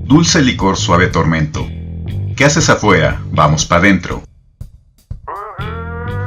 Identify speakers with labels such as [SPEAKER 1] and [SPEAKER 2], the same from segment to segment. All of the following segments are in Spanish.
[SPEAKER 1] Dulce licor, suave tormento. ¿Qué haces afuera? Vamos pa' dentro.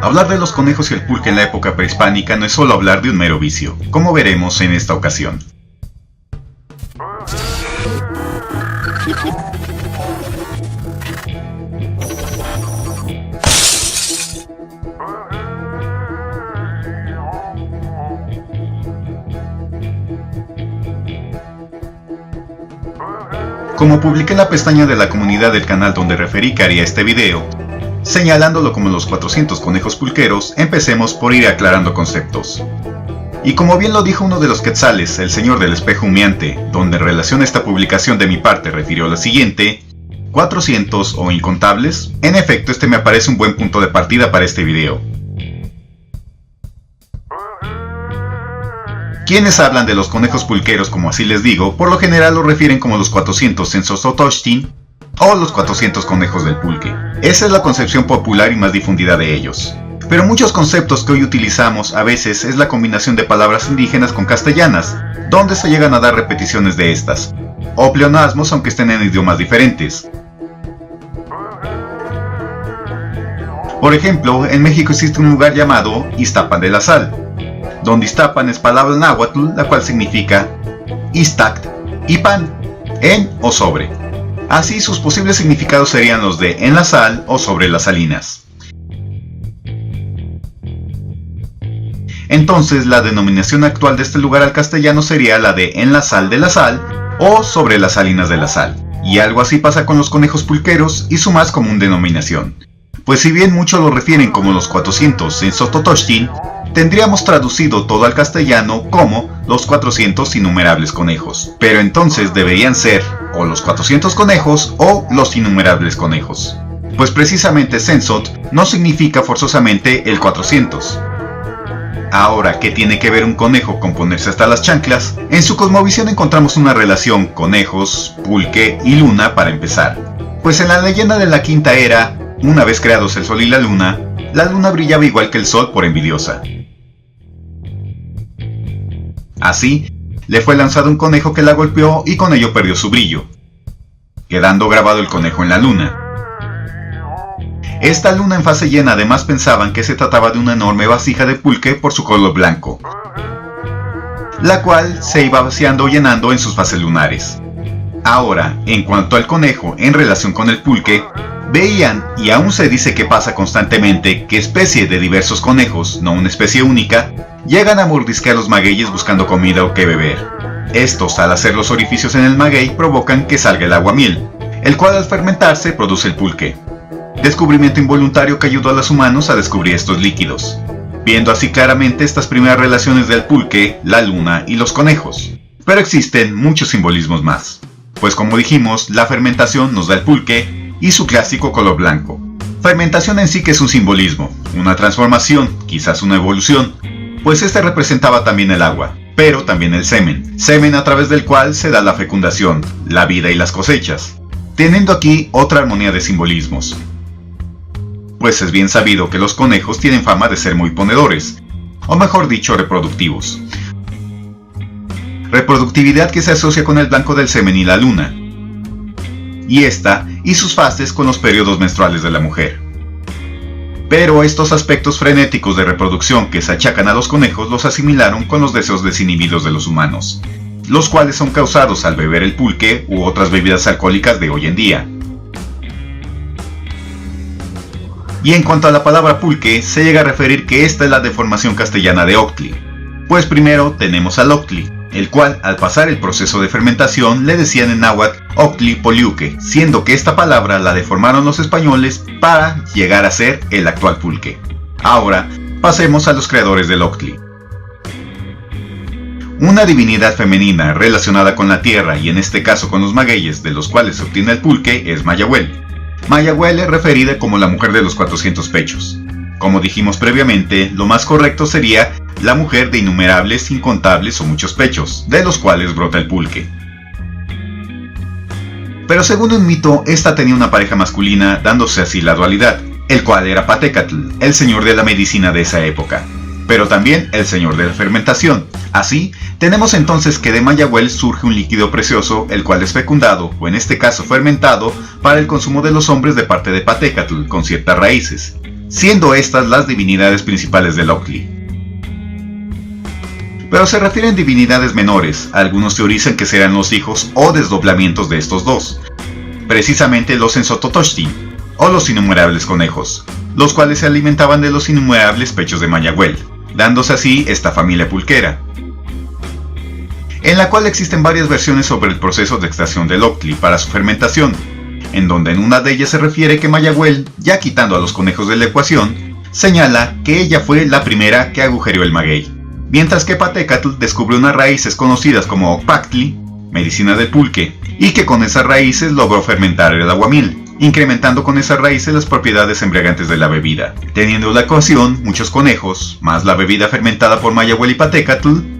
[SPEAKER 1] Hablar de los conejos y el pulque en la época prehispánica no es solo hablar de un mero vicio, como veremos en esta ocasión. Como publiqué en la pestaña de la comunidad del canal donde referí que haría este video, señalándolo como los 400 conejos pulqueros, empecemos por ir aclarando conceptos. Y como bien lo dijo uno de los quetzales, el señor del espejo humeante, donde en relación a esta publicación de mi parte refirió lo siguiente: 400 o incontables. En efecto, este me parece un buen punto de partida para este video. Quienes hablan de los conejos pulqueros, como así les digo, por lo general lo refieren como los 400 Censototochtin o los 400 conejos del pulque. Esa es la concepción popular y más difundida de ellos. Pero muchos conceptos que hoy utilizamos a veces es la combinación de palabras indígenas con castellanas, donde se llegan a dar repeticiones de estas, o pleonasmos aunque estén en idiomas diferentes. Por ejemplo, en México existe un lugar llamado Iztapan de la Sal, donde Iztapan es palabra náhuatl, la cual significa Iztact y pan, en o sobre. Así sus posibles significados serían los de en la sal o sobre las salinas. Entonces la denominación actual de este lugar al castellano sería la de en la sal de la sal o sobre las salinas de la sal. Y algo así pasa con los conejos pulqueros y su más común denominación. Pues si bien muchos lo refieren como los 400 en Sototochtin, tendríamos traducido todo al castellano como los 400 innumerables conejos. Pero entonces deberían ser o los 400 conejos o los innumerables conejos. Pues precisamente Sensot no significa forzosamente el 400. Ahora, ¿qué tiene que ver un conejo con ponerse hasta las chanclas? En su cosmovisión encontramos una relación conejos, pulque y luna para empezar. Pues en la leyenda de la quinta era, una vez creados el sol y la luna brillaba igual que el sol por envidiosa. Así, le fue lanzado un conejo que la golpeó y con ello perdió su brillo, quedando grabado el conejo en la luna. Esta luna en fase llena además pensaban que se trataba de una enorme vasija de pulque por su color blanco, la cual se iba vaciando o llenando en sus fases lunares. Ahora, en cuanto al conejo en relación con el pulque, veían, y aún se dice que pasa constantemente, que especies de diversos conejos, no una especie única, llegan a mordisquear los magueyes buscando comida o que beber. Estos, al hacer los orificios en el maguey, provocan que salga el aguamiel, el cual al fermentarse produce el pulque. Descubrimiento involuntario que ayudó a los humanos a descubrir estos líquidos, viendo así claramente estas primeras relaciones del pulque, la luna y los conejos. Pero existen muchos simbolismos más, pues como dijimos, la fermentación nos da el pulque y su clásico color blanco. Fermentación en sí que es un simbolismo, una transformación, quizás una evolución, pues este representaba también el agua, pero también el semen a través del cual se da la fecundación, la vida y las cosechas, teniendo aquí otra armonía de simbolismos. Pues es bien sabido que los conejos tienen fama de ser muy ponedores, o mejor dicho, reproductivos. Reproductividad que se asocia con el blanco del semen y la luna, y esta y sus fases con los periodos menstruales de la mujer. Pero estos aspectos frenéticos de reproducción que se achacan a los conejos los asimilaron con los deseos desinhibidos de los humanos, los cuales son causados al beber el pulque u otras bebidas alcohólicas de hoy en día. Y en cuanto a la palabra pulque, se llega a referir que esta es la deformación castellana de octli. Pues primero tenemos al octli, el cual al pasar el proceso de fermentación le decían en náhuatl octli poliuque, siendo que esta palabra la deformaron los españoles para llegar a ser el actual pulque. Ahora, pasemos a los creadores del octli. Una divinidad femenina relacionada con la tierra y en este caso con los magueyes de los cuales se obtiene el pulque es Mayahuel. Mayahuel es referida como la mujer de los 400 pechos. Como dijimos previamente, lo más correcto sería la mujer de innumerables, incontables o muchos pechos, de los cuales brota el pulque. Pero según un mito, esta tenía una pareja masculina, dándose así la dualidad, el cual era Patecatl, el señor de la medicina de esa época, pero también el señor de la fermentación. Así, Tenemos entonces que de Mayahuel surge un líquido precioso, el cual es fecundado, o en este caso fermentado, para el consumo de los hombres de parte de Patécatl, con ciertas raíces, siendo estas las divinidades principales del Octli. Pero se refieren divinidades menores, algunos teorizan que serán los hijos o desdoblamientos de estos dos, precisamente los Ensototochtin, o los innumerables conejos, los cuales se alimentaban de los innumerables pechos de Mayahuel, dándose así esta familia pulquera, en la cual existen varias versiones sobre el proceso de extracción del Octli para su fermentación, en donde en una de ellas se refiere que Mayahuel, ya quitando a los conejos de la ecuación, señala que ella fue la primera que agujereó el maguey, mientras que Patécatl descubre unas raíces conocidas como Ocpactli, medicina del pulque, y que con esas raíces logró fermentar el aguamiel, incrementando con esas raíces las propiedades embriagantes de la bebida. Teniendo la ecuación, muchos conejos, más la bebida fermentada por Mayahuel y Patécatl,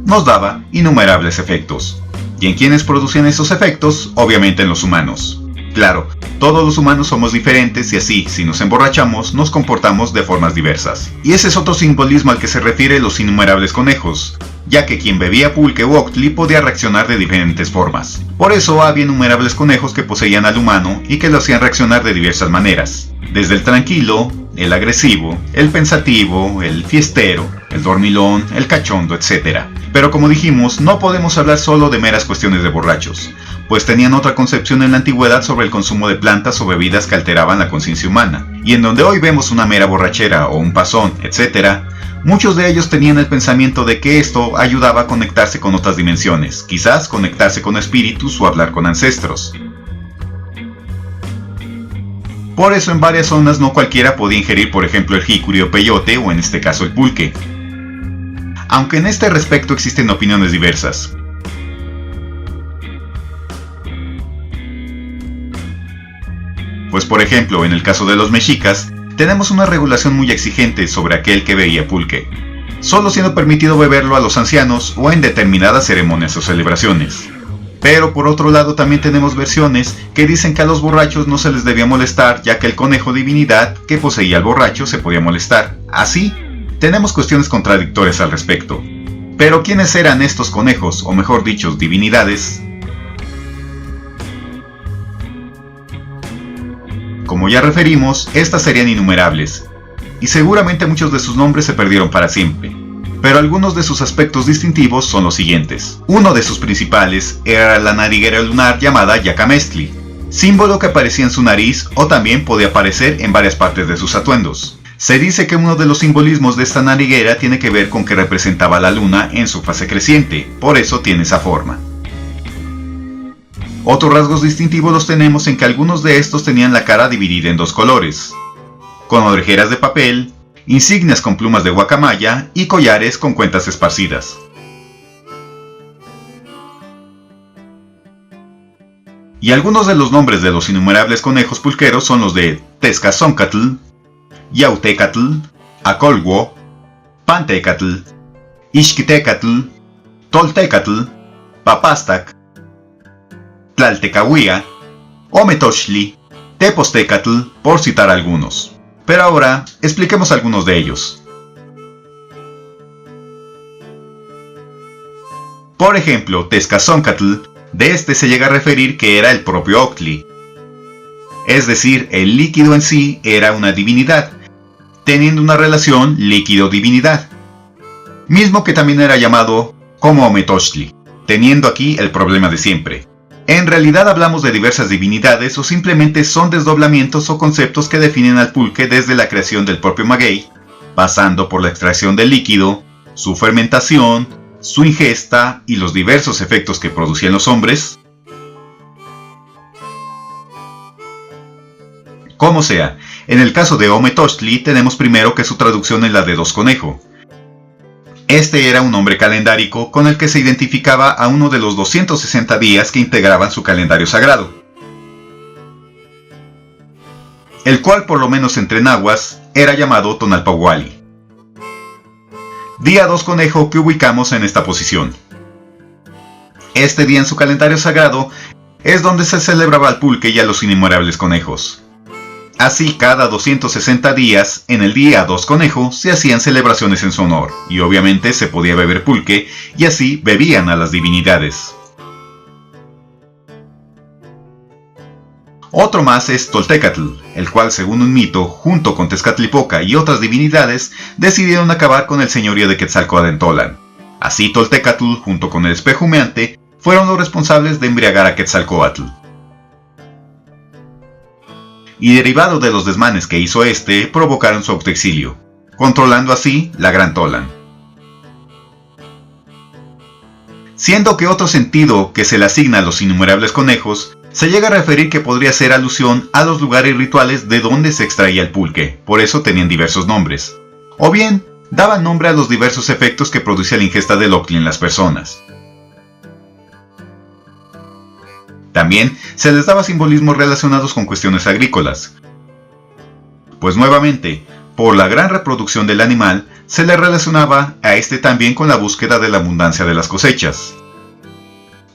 [SPEAKER 1] nos daba innumerables efectos. ¿Y en quiénes producían esos efectos? Obviamente en los humanos. Claro, todos los humanos somos diferentes y así, si nos emborrachamos, nos comportamos de formas diversas. Y ese es otro simbolismo al que se refiere los innumerables conejos, ya que quien bebía pulque u octli podía reaccionar de diferentes formas. Por eso había innumerables conejos que poseían al humano y que lo hacían reaccionar de diversas maneras. Desde el tranquilo, el agresivo, el pensativo, el fiestero, el dormilón, el cachondo, etc. Pero como dijimos, no podemos hablar solo de meras cuestiones de borrachos, pues tenían otra concepción en la antigüedad sobre el consumo de plantas o bebidas que alteraban la conciencia humana, y en donde hoy vemos una mera borrachera o un pasón, etc., muchos de ellos tenían el pensamiento de que esto ayudaba a conectarse con otras dimensiones, quizás conectarse con espíritus o hablar con ancestros. Por eso en varias zonas no cualquiera podía ingerir por ejemplo el jícuri o peyote o en este caso el pulque. Aunque en este respecto existen opiniones diversas. Pues por ejemplo, en el caso de los mexicas, tenemos una regulación muy exigente sobre aquel que bebía pulque, solo siendo permitido beberlo a los ancianos o en determinadas ceremonias o celebraciones. Pero por otro lado también tenemos versiones que dicen que a los borrachos no se les debía molestar, ya que el conejo divinidad que poseía al borracho se podía molestar. Así, tenemos cuestiones contradictorias al respecto. Pero ¿quiénes eran estos conejos, o mejor dicho, divinidades? Como ya referimos, estas serían innumerables, y seguramente muchos de sus nombres se perdieron para siempre. Pero algunos de sus aspectos distintivos son los siguientes. Uno de sus principales era la nariguera lunar llamada Yacamestli, símbolo que aparecía en su nariz o también podía aparecer en varias partes de sus atuendos. Se dice que uno de los simbolismos de esta nariguera tiene que ver con que representaba a la luna en su fase creciente, por eso tiene esa forma. Otros rasgos distintivos los tenemos en que algunos de estos tenían la cara dividida en dos colores, con orejeras de papel, insignias con plumas de guacamaya y collares con cuentas esparcidas. Y algunos de los nombres de los innumerables conejos pulqueros son los de Tezcatzoncatl, Yautecatl, Acolhuo, Pantecatl, Ixquitecatl, Toltecatl, Papastac, Tlaltecahuía, Ometochtli, Tepostecatl, por citar algunos. Pero ahora, expliquemos algunos de ellos. Por ejemplo, Tezcatzoncatl, de este se llega a referir que era el propio Octli. Es decir, el líquido en sí era una divinidad, teniendo una relación líquido-divinidad. Mismo que también era llamado como Ometochtli, teniendo aquí el problema de siempre. En realidad hablamos de diversas divinidades o simplemente son desdoblamientos o conceptos que definen al pulque desde la creación del propio maguey, pasando por la extracción del líquido, su fermentación, su ingesta y los diversos efectos que producían los hombres. Como sea, en el caso de Ometochtli tenemos primero que su traducción es la de dos conejo. Este era un nombre calendárico con el que se identificaba a uno de los 260 días que integraban su calendario sagrado, el cual por lo menos entre nahuas era llamado Tonalpauali. Día 2 conejo que ubicamos en esta posición. Este día en su calendario sagrado es donde se celebraba al pulque y a los innumerables conejos. Así, cada 260 días, en el día 2 conejo, se hacían celebraciones en su honor, y obviamente se podía beber pulque, y así bebían a las divinidades. Otro más es Toltecatl, el cual, según un mito, junto con Tezcatlipoca y otras divinidades, decidieron acabar con el señorío de Quetzalcóatl en Tolan. Así Toltecatl, junto con el espejo humeante, fueron los responsables de embriagar a Quetzalcóatl. Y derivado de los desmanes que hizo este, provocaron su autoexilio, controlando así la Gran Tolan. Siendo que otro sentido que se le asigna a los innumerables conejos, se llega a referir que podría ser alusión a los lugares rituales de donde se extraía el pulque, por eso tenían diversos nombres. O bien, daban nombre a los diversos efectos que producía la ingesta del octli en las personas. También se les daba simbolismos relacionados con cuestiones agrícolas, pues nuevamente, por la gran reproducción del animal, se le relacionaba a este también con la búsqueda de la abundancia de las cosechas.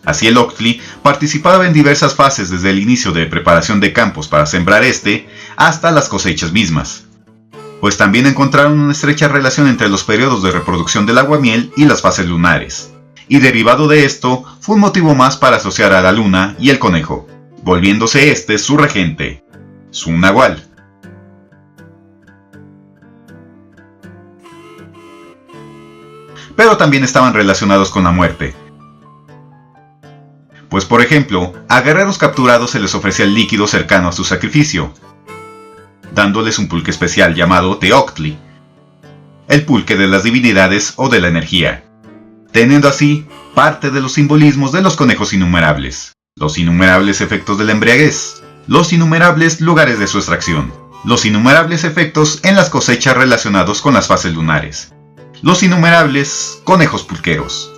[SPEAKER 1] Así el octli participaba en diversas fases desde el inicio de preparación de campos para sembrar hasta las cosechas mismas, pues también encontraron una estrecha relación entre los periodos de reproducción del aguamiel y las fases lunares. Y derivado de esto, fue un motivo más para asociar a la luna y el conejo, volviéndose su regente, su nahual. Pero también estaban relacionados con la muerte. Pues por ejemplo, a guerreros capturados se les ofrecía el líquido cercano a su sacrificio, dándoles un pulque especial llamado Teoctli, el pulque de las divinidades o de la energía, teniendo así parte de los simbolismos de los conejos innumerables, los innumerables efectos de la embriaguez, los innumerables lugares de su extracción, los innumerables efectos en las cosechas relacionados con las fases lunares, los innumerables conejos pulqueros.